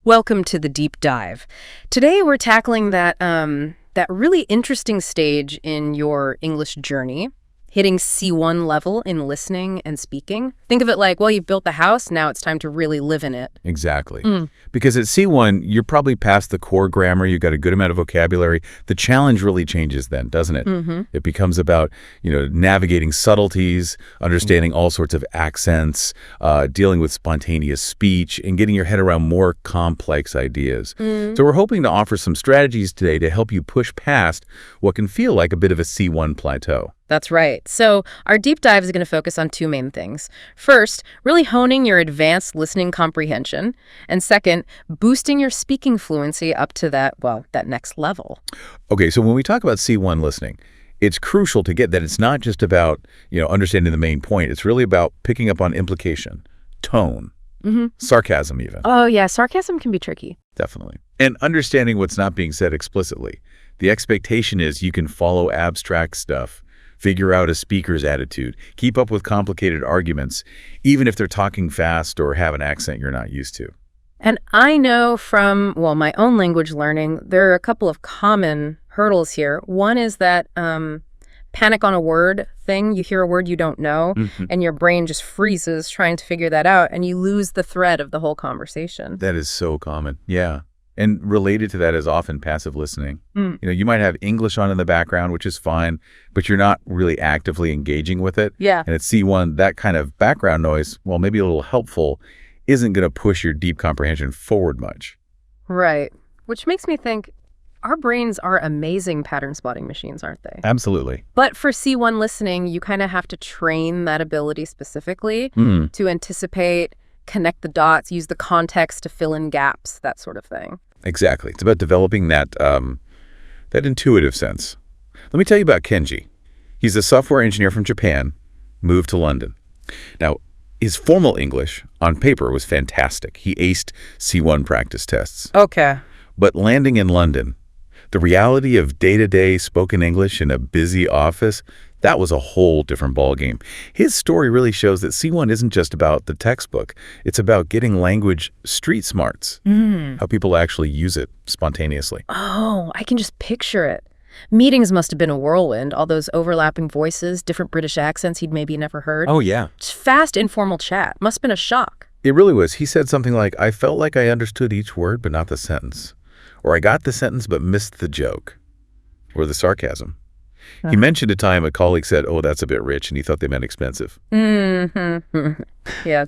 Welcome to the deep dive. Today we're tackling that really interesting stage in your English journey, hitting C1 level in listening and speaking. Think of it like, well, you've built the house, now it's time to really live in it. Exactly. Because at C1, you're probably past the core grammar, you've got a good amount of vocabulary. The challenge really changes then, doesn't it? It becomes about, navigating subtleties, understanding all sorts of accents, dealing with spontaneous speech, and getting your head around more complex ideas. So we're hoping to offer some strategies today to help you push past what can feel like a bit of a C1 plateau. That's right. So our deep dive is going to focus on two main things. First, really honing your advanced listening comprehension. And second, boosting your speaking fluency up to that next level. Okay, so when we talk about C1 listening, it's crucial to get that it's not just about, understanding the main point. It's really about picking up on implication, tone, sarcasm even. Oh, yeah. Sarcasm can be tricky. Definitely. And understanding what's not being said explicitly. The expectation is you can follow abstract stuff, figure out a speaker's attitude, keep up with complicated arguments, even if they're talking fast or have an accent you're not used to. And I know from, my own language learning, there are a couple of common hurdles here. One is that panic on a word thing. You hear a word you don't know, and your brain just freezes trying to figure that out, and you lose the thread of the whole conversation. That is so common, yeah. And related to that is often passive listening. You might have English on in the background, which is fine, but you're not really actively engaging with it. Yeah. And at C1, that kind of background noise, while maybe a little helpful, isn't going to push your deep comprehension forward much. Right. Which makes me think our brains are amazing pattern spotting machines, aren't they? Absolutely. But for C1 listening, you kind of have to train that ability specifically to anticipate, connect the dots, use the context to fill in gaps, that sort of thing. Exactly. It's about developing that intuitive sense. Let me tell you about Kenji. He's a software engineer from Japan, moved to London. Now, his formal English on paper was fantastic. He aced C1 practice tests. Okay. But landing in London, the reality of day-to-day spoken English in a busy office, that was a whole different ballgame. His story really shows that C1 isn't just about the textbook. It's about getting language street smarts, how people actually use it spontaneously. Oh, I can just picture it. Meetings must have been a whirlwind, all those overlapping voices, different British accents he'd maybe never heard. Oh, yeah. Just fast, informal chat. Must have been a shock. It really was. He said something like, I felt like I understood each word but not the sentence. Or I got the sentence but missed the joke. Or the sarcasm. He mentioned a time a colleague said, oh, that's a bit rich, and he thought they meant expensive. Yeah,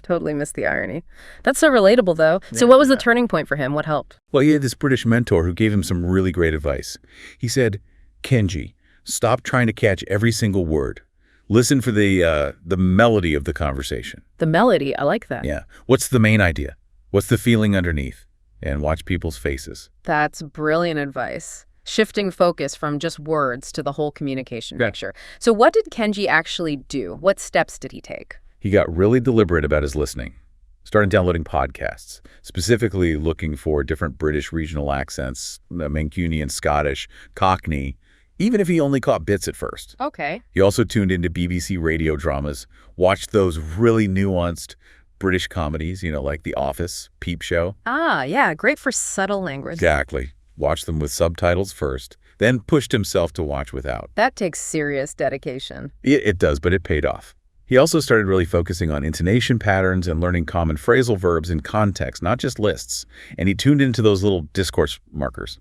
totally missed the irony. That's so relatable, though. So what was the turning point for him? What helped? Well, he had this British mentor who gave him some really great advice. He said, Kenji, stop trying to catch every single word. Listen for the melody of the conversation. The melody, I like that. Yeah. What's the main idea? What's the feeling underneath? And watch people's faces. That's brilliant advice. Shifting focus from just words to the whole communication picture. So what did Kenji actually do? What steps did he take? He got really deliberate about his listening. Started downloading podcasts, specifically looking for different British regional accents, Mancunian, Scottish, Cockney, even if he only caught bits at first. Okay. He also tuned into BBC radio dramas, watched those really nuanced British comedies, like The Office, Peep Show. Ah, yeah, great for subtle language. Exactly. Watched them with subtitles first, then pushed himself to watch without. That takes serious dedication. It does, but it paid off. He also started really focusing on intonation patterns and learning common phrasal verbs in context, not just lists. And he tuned into those little discourse markers,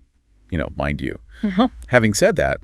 mind you. Having said that,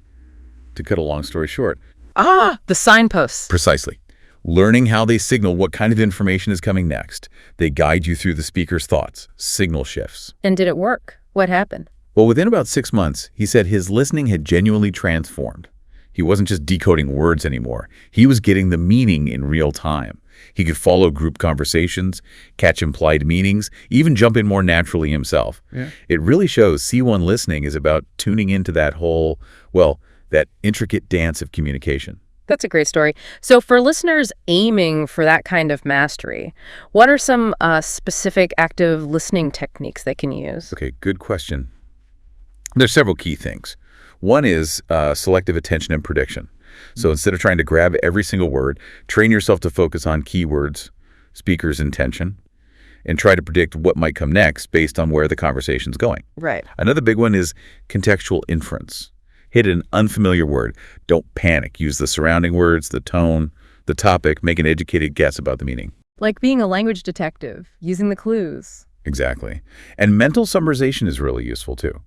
to cut a long story short. The signposts. Precisely. Learning how they signal what kind of information is coming next. They guide you through the speaker's thoughts, signal shifts. And did it work? What happened? Well, within about 6 months, he said his listening had genuinely transformed. He wasn't just decoding words anymore. He was getting the meaning in real time. He could follow group conversations, catch implied meanings, even jump in more naturally himself. Yeah. It really shows C1 listening is about tuning into that whole, that intricate dance of communication. That's a great story. So for listeners aiming for that kind of mastery, what are some specific active listening techniques they can use? Okay, good question. There's several key things. One is selective attention and prediction. So instead of trying to grab every single word, train yourself to focus on keywords, speaker's intention. and try to predict what might come next based on where the conversation's going. Right. Another big one is contextual inference. Hit an unfamiliar word. Don't panic. Use the surrounding words, the tone, the topic. Make an educated guess about the meaning. Like being a language detective, using the clues. Exactly. And mental summarization is really useful too.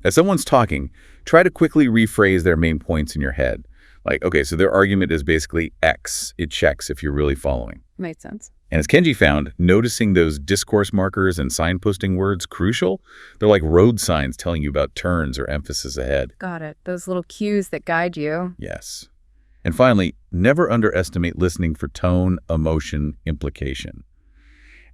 As someone's talking, try to quickly rephrase their main points in your head. Like, okay, so their argument is basically X. It checks if you're really following. Makes sense. And as Kenji found, noticing those discourse markers and signposting words crucial. They're like road signs telling you about turns or emphasis ahead. Got it. Those little cues that guide you. Yes. And finally, never underestimate listening for tone, emotion, implication.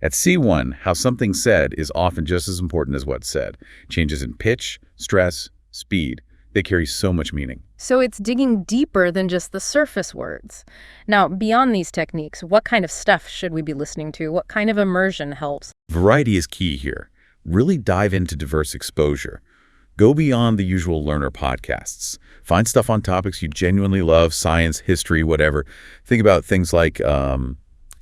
At C1, how something's said is often just as important as what's said. Changes in pitch, stress, speed, they carry so much meaning. So it's digging deeper than just the surface words. Now, beyond these techniques, what kind of stuff should we be listening to? What kind of immersion helps? Variety is key here. Really dive into diverse exposure. Go beyond the usual learner podcasts. Find stuff on topics you genuinely love, science, history, whatever. Think about things like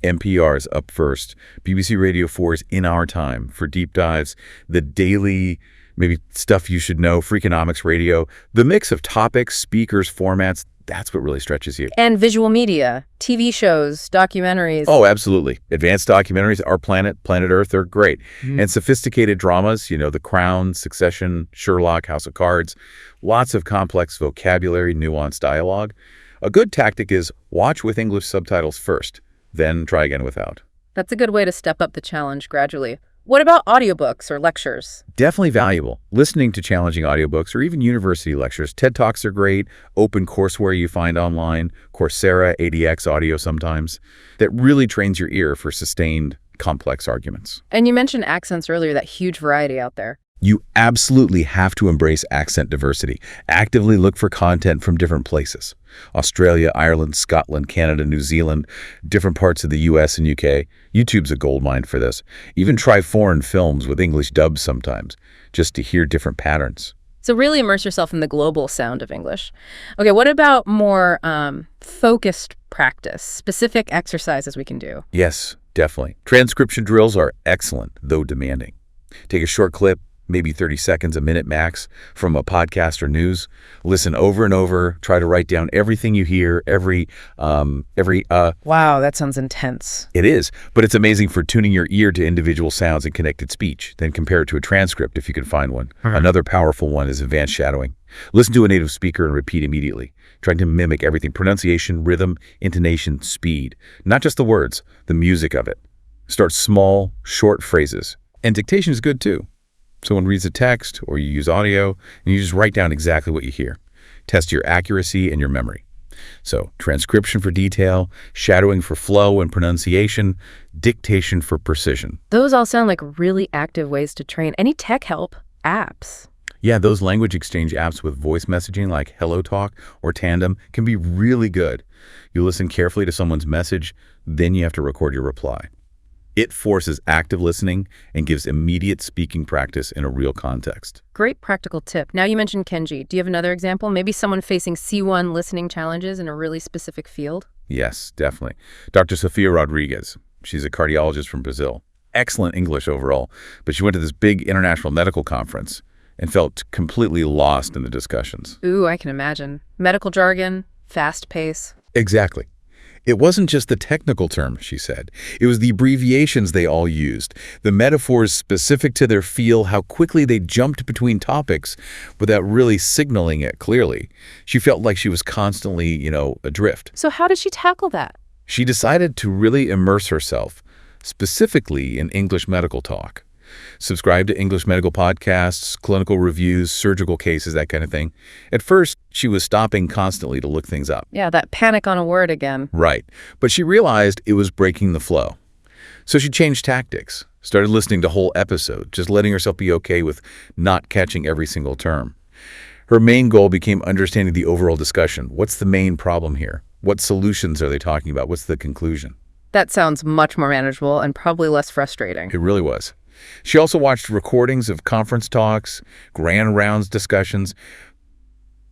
NPR's Up First, BBC Radio 4's In Our Time for deep dives, the daily maybe stuff you should know, Freakonomics Radio. The mix of topics, speakers, formats, that's what really stretches you. And visual media, TV shows, documentaries. Oh, absolutely. Advanced documentaries, Our Planet, Planet Earth, they're great. And sophisticated dramas, The Crown, Succession, Sherlock, House of Cards. Lots of complex vocabulary, nuanced dialogue. A good tactic is watch with English subtitles first, then try again without. That's a good way to step up the challenge gradually. What about audiobooks or lectures? Definitely valuable. Listening to challenging audiobooks or even university lectures. TED Talks are great. Open courseware you find online. Coursera, ADX audio sometimes. That really trains your ear for sustained, complex arguments. And you mentioned accents earlier, that huge variety out there. You absolutely have to embrace accent diversity. Actively look for content from different places. Australia, Ireland, Scotland, Canada, New Zealand, different parts of the US and UK. YouTube's a goldmine for this. Even try foreign films with English dubs sometimes, just to hear different patterns. So really immerse yourself in the global sound of English. Okay, what about more focused practice, specific exercises we can do? Yes, definitely. Transcription drills are excellent, though demanding. Take a short clip, maybe 30 seconds, a minute max, from a podcast or news. Listen over and over. Try to write down everything you hear, Wow, that sounds intense. It is, but it's amazing for tuning your ear to individual sounds and connected speech. Then compare it to a transcript if you can find one. Another powerful one is advanced shadowing. Listen to a native speaker and repeat immediately, trying to mimic everything: pronunciation, rhythm, intonation, speed. Not just the words, the music of it. Start small, short phrases. And dictation is good too. Someone reads a text or you use audio and you just write down exactly what you hear. Test your accuracy and your memory. So transcription for detail, shadowing for flow and pronunciation, dictation for precision. Those all sound like really active ways to train. Any tech help? Apps? Yeah, those language exchange apps with voice messaging like HelloTalk or Tandem can be really good. You listen carefully to someone's message, then you have to record your reply. It forces active listening and gives immediate speaking practice in a real context. Great practical tip. Now you mentioned Kenji. Do you have another example? Maybe someone facing C1 listening challenges in a really specific field? Yes, definitely. Dr. Sofia Rodriguez. She's a cardiologist from Brazil. Excellent English overall, but she went to this big international medical conference and felt completely lost in the discussions. Ooh, I can imagine. Medical jargon, fast pace. Exactly. It wasn't just the technical terms, she said. It was the abbreviations they all used, the metaphors specific to their field, how quickly they jumped between topics without really signaling it clearly. She felt like she was constantly, adrift. So how did she tackle that? She decided to really immerse herself, specifically in English medical talk. Subscribe to English medical podcasts, clinical reviews, surgical cases, that kind of thing. At first, she was stopping constantly to look things up. Yeah, that panic on a word again. Right. But she realized it was breaking the flow. So she changed tactics, started listening to whole episodes, just letting herself be okay with not catching every single term. Her main goal became understanding the overall discussion. What's the main problem here? What solutions are they talking about? What's the conclusion? That sounds much more manageable and probably less frustrating. It really was. She also watched recordings of conference talks, grand rounds discussions,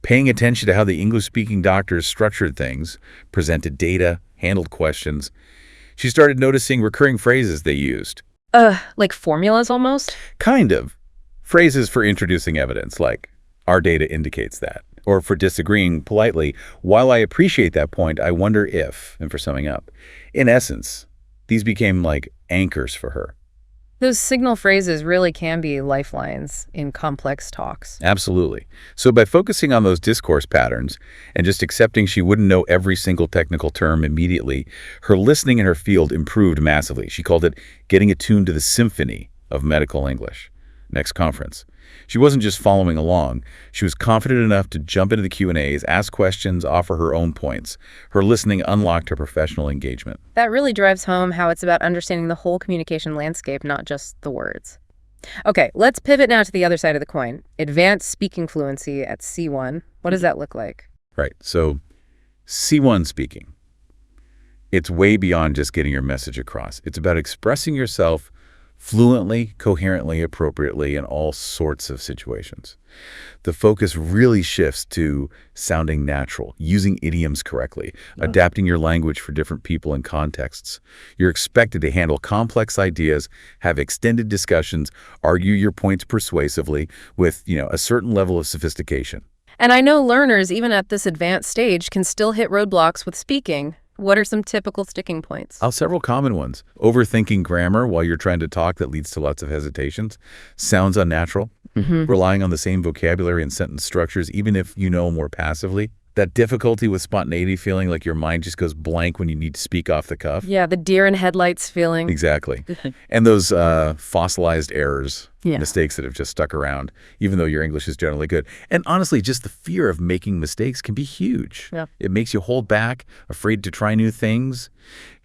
paying attention to how the English-speaking doctors structured things, presented data, handled questions. She started noticing recurring phrases they used. Like formulas almost? Kind of. Phrases for introducing evidence, like, our data indicates that. Or for disagreeing politely, while I appreciate that point, I wonder if, and for summing up. In essence, these became like anchors for her. Those signal phrases really can be lifelines in complex talks. Absolutely. So by focusing on those discourse patterns and just accepting she wouldn't know every single technical term immediately, her listening in her field improved massively. She called it getting attuned to the symphony of medical English. Next conference. She wasn't just following along. She was confident enough to jump into the Q&As, ask questions, offer her own points. Her listening unlocked her professional engagement. That really drives home how it's about understanding the whole communication landscape, not just the words. Okay, let's pivot now to the other side of the coin. Advanced speaking fluency at C1. What does that look like? Right. So C1 speaking. It's way beyond just getting your message across. It's about expressing yourself fluently, coherently, appropriately in all sorts of situations. The focus really shifts to sounding natural, using idioms correctly, adapting your language for different people and contexts. You're expected to handle complex ideas, have extended discussions, argue your points persuasively with, a certain level of sophistication. And I know learners, even at this advanced stage, can still hit roadblocks with speaking. What are some typical sticking points? Several common ones. Overthinking grammar while you're trying to talk that leads to lots of hesitations. Sounds unnatural. Relying on the same vocabulary and sentence structures, even if you know more passively. That difficulty with spontaneity, feeling like your mind just goes blank when you need to speak off the cuff. Yeah, the deer in headlights feeling. Exactly. And those fossilized errors, mistakes that have just stuck around, even though your English is generally good. And honestly, just the fear of making mistakes can be huge. Yeah. It makes you hold back, afraid to try new things.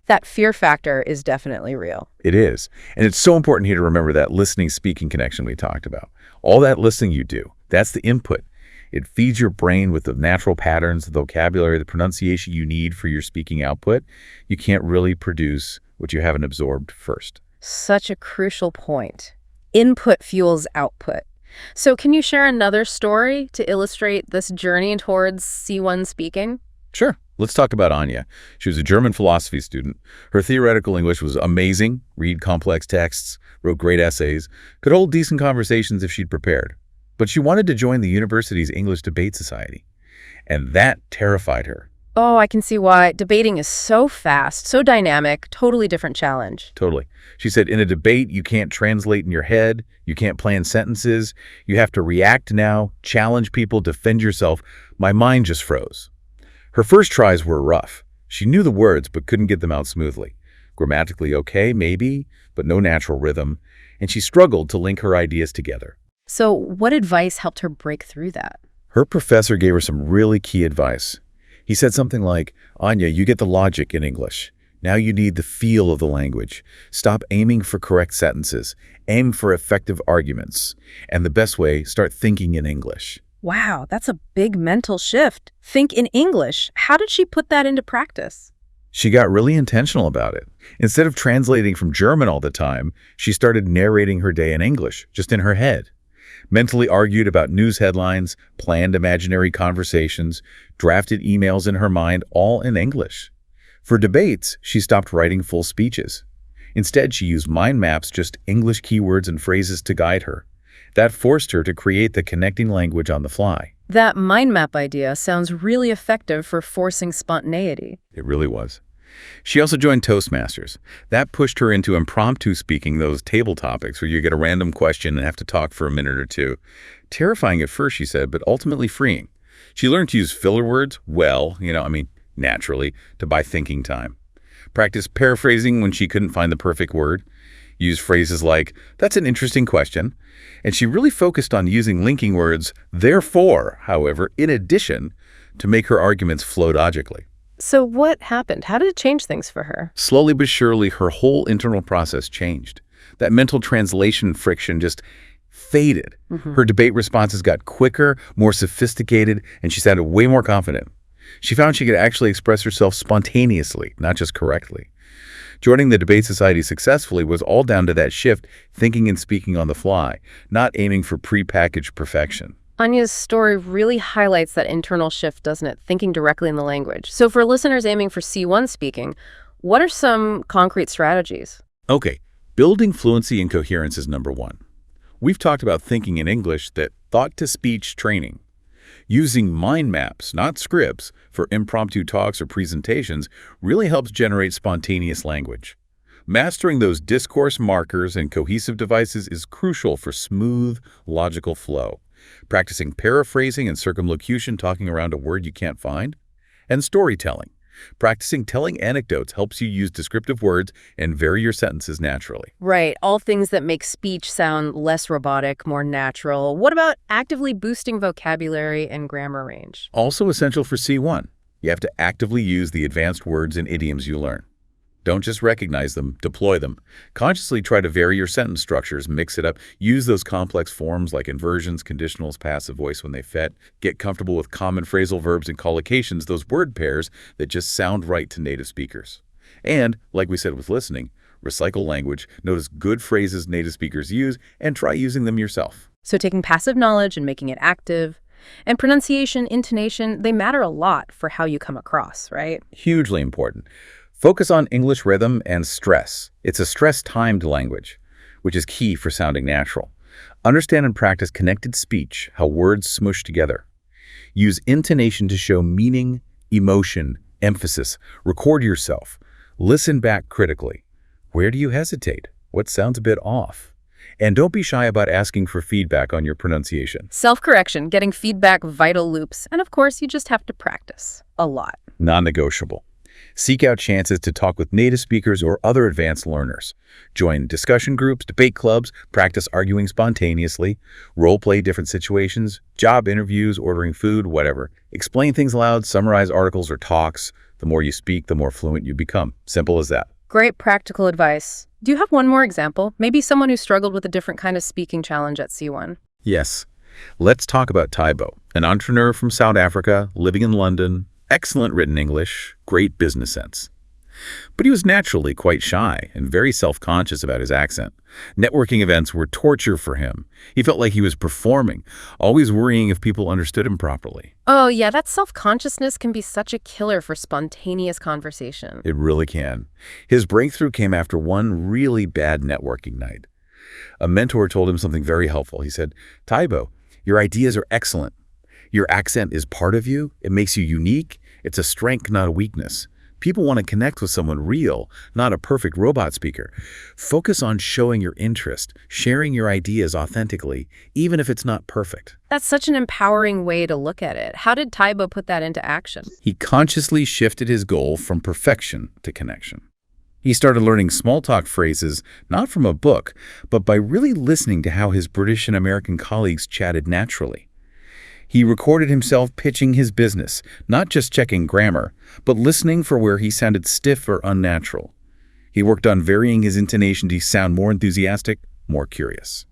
That fear factor is definitely real. It is. And it's so important here to remember that listening-speaking connection we talked about. All that listening you do, that's the input. It feeds your brain with the natural patterns, the vocabulary, the pronunciation you need for your speaking output. You can't really produce what you haven't absorbed first. Such a crucial point. Input fuels output. So can you share another story to illustrate this journey towards C1 speaking? Sure. Let's talk about Anya. She was a German philosophy student. Her theoretical English was amazing, read complex texts, wrote great essays, could hold decent conversations if she'd prepared. But she wanted to join the university's English Debate Society, and that terrified her. Oh, I can see why. Debating is so fast, so dynamic, totally different challenge. Totally. She said, in a debate, you can't translate in your head, you can't plan sentences, you have to react now, challenge people, defend yourself. My mind just froze. Her first tries were rough. She knew the words, but couldn't get them out smoothly. Grammatically okay, maybe, but no natural rhythm, and she struggled to link her ideas together. So what advice helped her break through that? Her professor gave her some really key advice. He said something like, Anya, you get the logic in English. Now you need the feel of the language. Stop aiming for correct sentences. Aim for effective arguments. And the best way, start thinking in English. Wow, that's a big mental shift. Think in English. How did she put that into practice? She got really intentional about it. Instead of translating from German all the time, she started narrating her day in English, just in her head. Mentally argued about news headlines, planned imaginary conversations, drafted emails in her mind, all in English. For debates, she stopped writing full speeches. Instead, she used mind maps, just English keywords and phrases to guide her. That forced her to create the connecting language on the fly. That mind map idea sounds really effective for forcing spontaneity. It really was. She also joined Toastmasters. That pushed her into impromptu speaking, those table topics where you get a random question and have to talk for a minute or two. Terrifying at first, she said, but ultimately freeing. She learned to use filler words naturally, to buy thinking time. Practiced paraphrasing when she couldn't find the perfect word. Used phrases like, that's an interesting question. And she really focused on using linking words, therefore, however, in addition, to make her arguments flow logically. So what happened? How did it change things for her? Slowly but surely, her whole internal process changed. That mental translation friction just faded. Her debate responses got quicker, more sophisticated, and she sounded way more confident. She found she could actually express herself spontaneously, not just correctly. Joining the Debate Society successfully was all down to that shift, thinking and speaking on the fly, not aiming for prepackaged perfection. Anya's story really highlights that internal shift, doesn't it? Thinking directly in the language. So for listeners aiming for C1 speaking, what are some concrete strategies? Okay, Building fluency and coherence is number one. We've talked about thinking in English that thought-to-speech training. Using mind maps, not scripts, for impromptu talks or presentations really helps generate spontaneous language. Mastering those discourse markers and cohesive devices is crucial for smooth, logical flow. Practicing paraphrasing and circumlocution, talking around a word you can't find. And storytelling. Practicing telling anecdotes helps you use descriptive words and vary your sentences naturally. Right, all things that make speech sound less robotic, more natural. What about actively boosting vocabulary and grammar range? Also essential for C1. You have to actively use the advanced words and idioms you learn. Don't just recognize them, deploy them. Consciously try to vary your sentence structures, mix it up. Use those complex forms like inversions, conditionals, passive voice when they fit. Get comfortable with common phrasal verbs and collocations, those word pairs that just sound right to native speakers. And, like we said with listening, recycle language, notice good phrases native speakers use, and try using them yourself. So taking passive knowledge and making it active. And pronunciation, intonation, they matter a lot for how you come across, right? Hugely important. Focus on English rhythm and stress. It's a stress-timed language, which is key for sounding natural. Understand and practice connected speech, how words smoosh together. Use intonation to show meaning, emotion, emphasis. Record yourself. Listen back critically. Where do you hesitate? What sounds a bit off? And don't be shy about asking for feedback on your pronunciation. Self-correction, getting feedback, vital loops. And of course, you just have to practice a lot. Non-negotiable. Seek out chances to talk with native speakers or other advanced learners. Join discussion groups, debate clubs, practice arguing spontaneously, role-play different situations, job interviews, ordering food, whatever. Explain things aloud, summarize articles or talks. The more you speak, the more fluent you become. Simple as that. Great practical advice. Do you have one more example? Maybe someone who struggled with a different kind of speaking challenge at C1. Yes. Let's talk about Taibo, an entrepreneur from South Africa, living in London. Excellent written English, great business sense. But he was naturally quite shy and very self-conscious about his accent. Networking events were torture for him. He felt like he was performing, always worrying if people understood him properly. Oh, yeah, that self-consciousness can be such a killer for spontaneous conversation. It really can. His breakthrough came after one really bad networking night. A mentor told him something very helpful. He said, "Taibo, your ideas are excellent. Your accent is part of you. It makes you unique. It's a strength, not a weakness. People want to connect with someone real, not a perfect robot speaker. Focus on showing your interest, sharing your ideas authentically, even if it's not perfect." That's such an empowering way to look at it. How did Taibo put that into action? He consciously shifted his goal from perfection to connection. He started learning small talk phrases, not from a book, but by really listening to how his British and American colleagues chatted naturally. He recorded himself pitching his business, not just checking grammar, but listening for where he sounded stiff or unnatural. He worked on varying his intonation to sound more enthusiastic, more curious.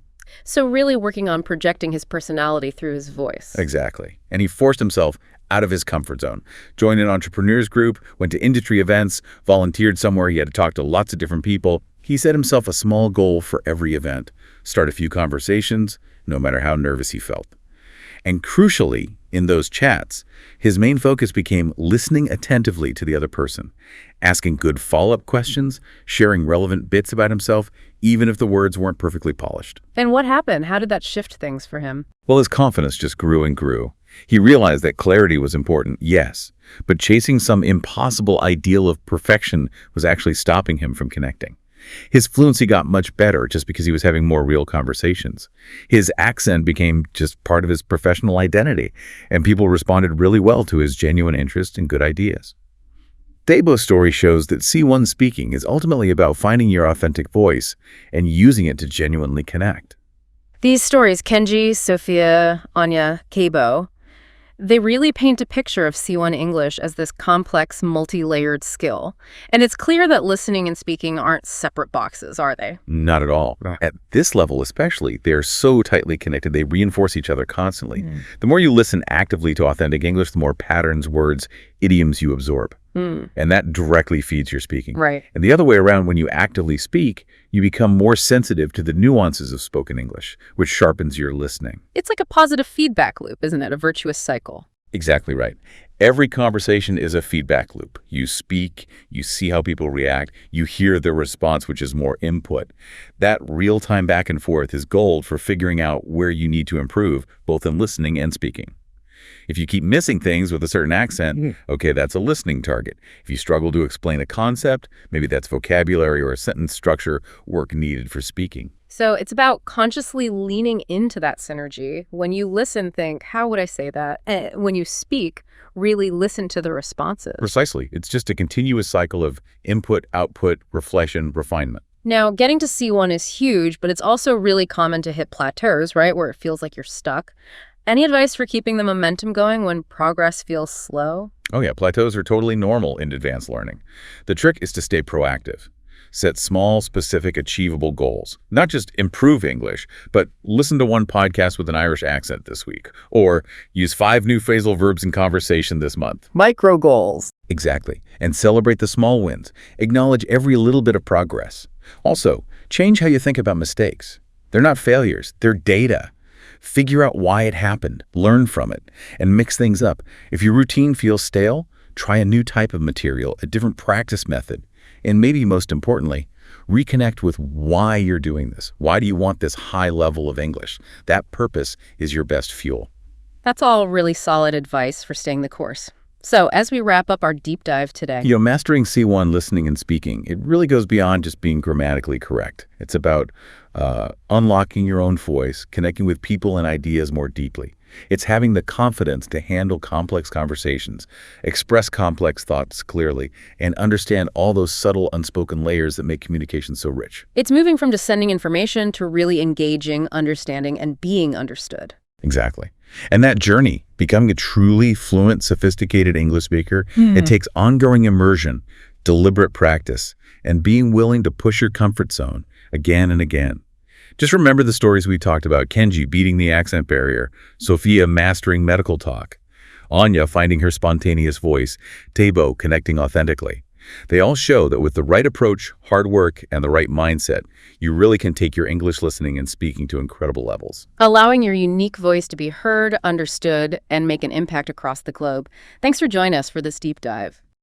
So really working on projecting his personality through his voice. Exactly. And he forced himself out of his comfort zone. Joined an entrepreneurs group, went to industry events, volunteered somewhere he had to talk to lots of different people. He set himself a small goal for every event. Start a few conversations, no matter how nervous he felt. And crucially, in those chats, his main focus became listening attentively to the other person, asking good follow-up questions, sharing relevant bits about himself, even if the words weren't perfectly polished. And what happened? How did that shift things for him? Well, his confidence just grew and grew. He realized that clarity was important, yes, but chasing some impossible ideal of perfection was actually stopping him from connecting. His fluency got much better just because he was having more real conversations. His accent became just part of his professional identity, and people responded really well to his genuine interest and good ideas. Taibo's story shows that C1 speaking is ultimately about finding your authentic voice and using it to genuinely connect. These stories, Kenji, Sophia, Anya, Kabo, they really paint a picture of C1 English as this complex, multi-layered skill. And it's clear that listening and speaking aren't separate boxes, are they? Not at all. At this level especially, they are so tightly connected, they reinforce each other constantly. The more you listen actively to authentic English, the more patterns, words, idioms you absorb. And that directly feeds your speaking. Right. And the other way around, when you actively speak, you become more sensitive to the nuances of spoken English, which sharpens your listening. It's like a positive feedback loop, isn't it? A virtuous cycle. Exactly right. Every conversation is a feedback loop. You speak, you see how people react, you hear their response, which is more input. That real-time back and forth is gold for figuring out where you need to improve, both in listening and speaking. If you keep missing things with a certain accent, okay, that's a listening target. If you struggle to explain a concept, maybe that's vocabulary or a sentence structure work needed for speaking. So it's about consciously leaning into that synergy. When you listen, think, how would I say that? When you speak, really listen to the responses. Precisely. It's just a continuous cycle of input, output, reflection, refinement. Now, getting to C1 is huge, but it's also really common to hit plateaus, right, where it feels like you're stuck. Any advice for keeping the momentum going when progress feels slow? Oh yeah, plateaus are totally normal in advanced learning. The trick is to stay proactive. Set small, specific, achievable goals. Not just improve English, but listen to one podcast with an Irish accent this week. Or use 5 new phrasal verbs in conversation this month. Micro goals. Exactly. And celebrate the small wins. Acknowledge every little bit of progress. Also, change how you think about mistakes. They're not failures, they're data. Figure out why it happened, learn from it, and mix things up. If your routine feels stale, try a new type of material, a different practice method. And maybe most importantly, reconnect with why you're doing this. Why do you want this high level of English? That purpose is your best fuel. That's all really solid advice for staying the course. So as we wrap up our deep dive today. Mastering C1 listening and speaking, it really goes beyond just being grammatically correct. It's about unlocking your own voice, connecting with people and ideas more deeply. It's having the confidence to handle complex conversations, express complex thoughts clearly, and understand all those subtle, unspoken layers that make communication so rich. It's moving from just sending information to really engaging, understanding, and being understood. Exactly. And that journey, becoming a truly fluent, sophisticated English speaker, it takes ongoing immersion, deliberate practice, and being willing to push your comfort zone again and again. Just remember the stories we talked about: Kenji beating the accent barrier, Sophia mastering medical talk, Anya finding her spontaneous voice, Tabo connecting authentically. They all show that with the right approach, hard work, and the right mindset, you really can take your English listening and speaking to incredible levels. Allowing your unique voice to be heard, understood, and make an impact across the globe. Thanks for joining us for this deep dive.